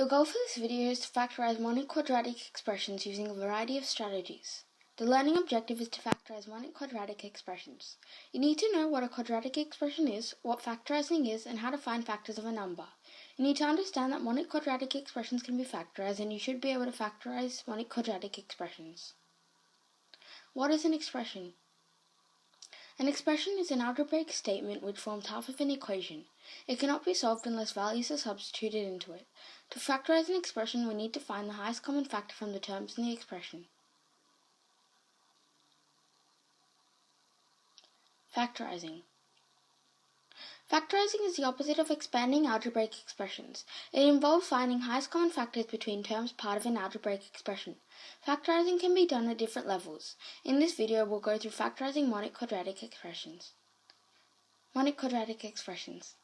The goal for this video is to factorize monoquadratic expressions using a variety of strategies. The learning objective is to factorize monoquadratic expressions. You need to know what a quadratic expression is, what factorizing is, and how to find factors of a number. You need to understand that monoquadratic expressions can be factorized, and you should be able to factorize monoquadratic expressions. What is an expression? An expression is an algebraic statement which forms half of an equation. It cannot be solved unless values are substituted into it. To factorize an expression, we need to find the highest common factor from the terms in the expression. Factorizing. Factorizing is the opposite of expanding algebraic expressions. It involves finding highest common factors between terms part of an algebraic expression. Factorizing can be done at different levels. In this video, we'll go through factorizing monoquadratic expressions. Monoquadratic expressions.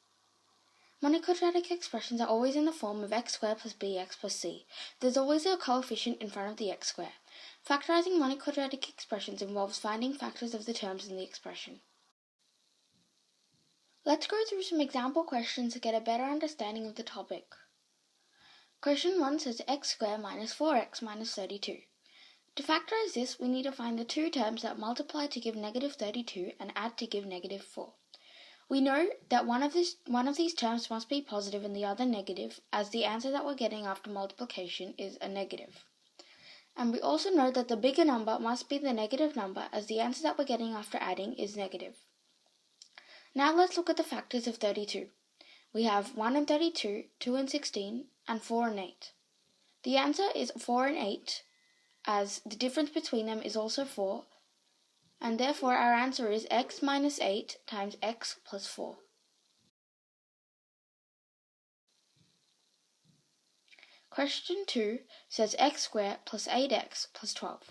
Monoquadratic expressions are always in the form of x squared plus bx plus c. There's always a coefficient in front of the x squared. Factorizing monoquadratic expressions involves finding factors of the terms in the expression. Let's go through some example questions to get a better understanding of the topic. Question 1 says x squared minus 4x minus 32. To factorize this, we need to find the two terms that multiply to give negative 32 and add to give negative 4. We know that one of these terms must be positive and the other negative, as the answer that we're getting after multiplication is a negative. And we also know that the bigger number must be the negative number, as the answer that we're getting after adding is negative. Now let's look at the factors of 32. We have 1 and 32, 2 and 16, and 4 and 8. The answer is 4 and 8, as the difference between them is also 4, and therefore our answer is x minus 8 times x plus 4. Question 2 says x squared plus 8x plus 12.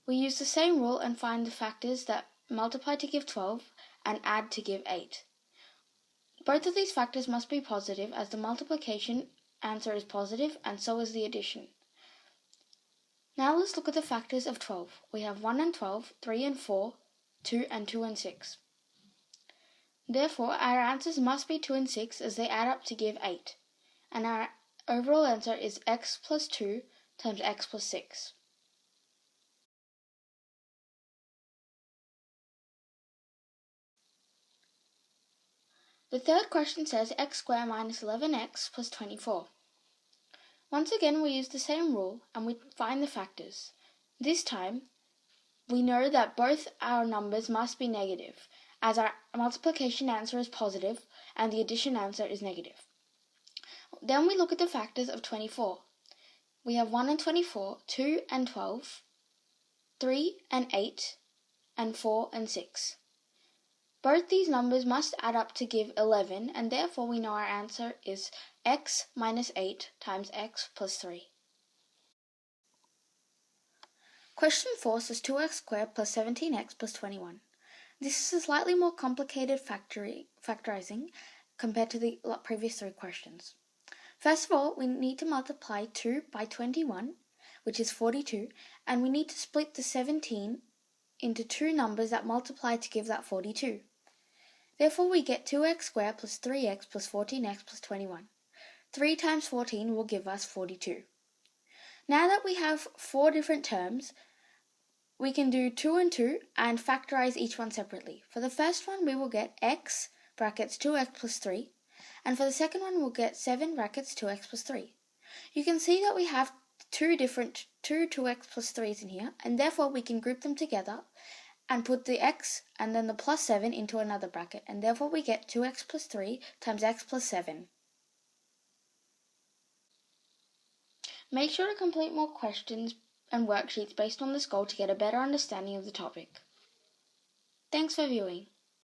We use the same rule and find the factors that multiply to give 12 and add to give 8. Both of these factors must be positive, as the multiplication answer is positive and so is the addition. Now let's look at the factors of 12. We have 1 and 12, 3 and 4, 2 and 2 and 6. Therefore, our answers must be 2 and 6, as they add up to give 8. And our overall answer is x plus 2 times x plus 6. The third question says x squared minus 11x plus 24. Once again, we use the same rule and we find the factors. This time, we know that both our numbers must be negative, as our multiplication answer is positive and the addition answer is negative. Then we look at the factors of 24. We have 1 and 24, 2 and 12, 3 and 8, and 4 and 6. Both these numbers must add up to give 11, and therefore we know our answer is x minus 8 times x plus 3. Question 4 says 2x squared plus 17x plus 21. This is a slightly more complicated factorizing compared to the previous three questions. First of all, we need to multiply 2 by 21, which is 42, and we need to split the 17 into two numbers that multiply to give that 42. Therefore, we get 2x squared plus 3x plus 14x plus 21. 3 times 14 will give us 42. Now that we have four different terms, we can do 2 and 2 and factorize each one separately. For the first one, we will get x brackets 2x plus 3, and for the second one, we'll get 7 brackets 2x plus 3. You can see that we have two 2x plus 3's in here, and therefore we can group them together and put the x and then the plus 7 into another bracket, and therefore we get 2x plus 3 times x plus 7. Make sure to complete more questions and worksheets based on this goal to get a better understanding of the topic. Thanks for viewing.